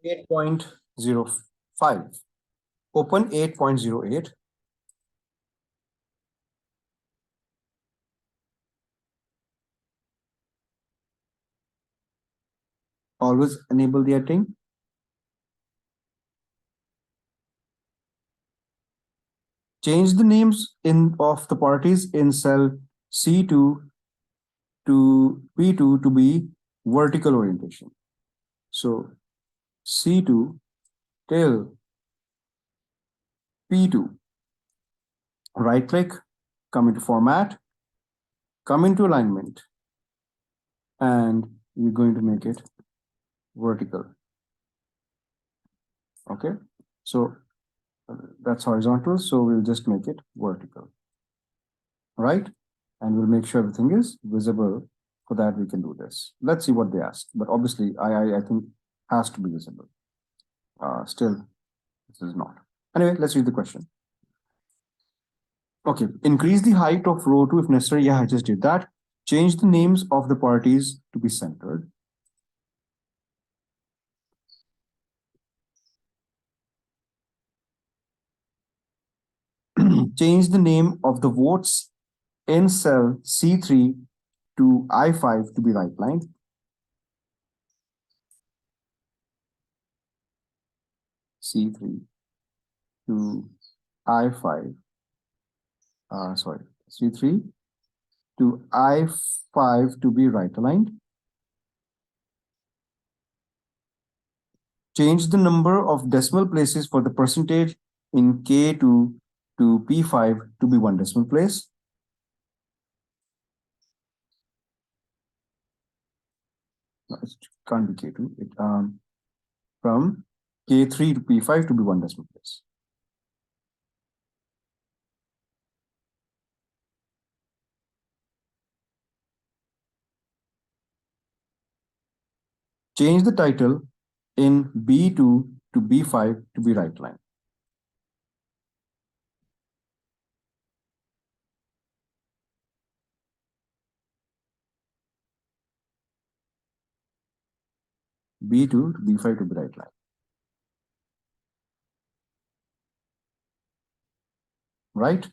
8.05. Open 8.08. Always enable the editing. Change the names of the parties in cell C2 to P2 to be vertical orientation. So C2 till P2. Right click, come into format, come into alignment, and we're going to make it vertical. Okay, so that's horizontal, so we'll just make it vertical. Right, and we'll make sure everything is visible. For that we can do this. Let's see what they ask, but obviously I think has to be visible. Still this is not. Anyway, let's read the question. Okay, increase the height of row 2 if necessary. Yeah, I just did that. Change the names of the parties to be centered. Change the name of the votes in cell C3 to I5 to be right line. C3 to I5, sorry, C3 to I5 to be right aligned. Change the number of decimal places for the percentage in K2 to P5 to be 1 decimal place. No, it can't be K2. From K3 to P5 to be 1 decimal place. Change the title in B2 to B5 to be right line. B2 to B5 to be right line. Right?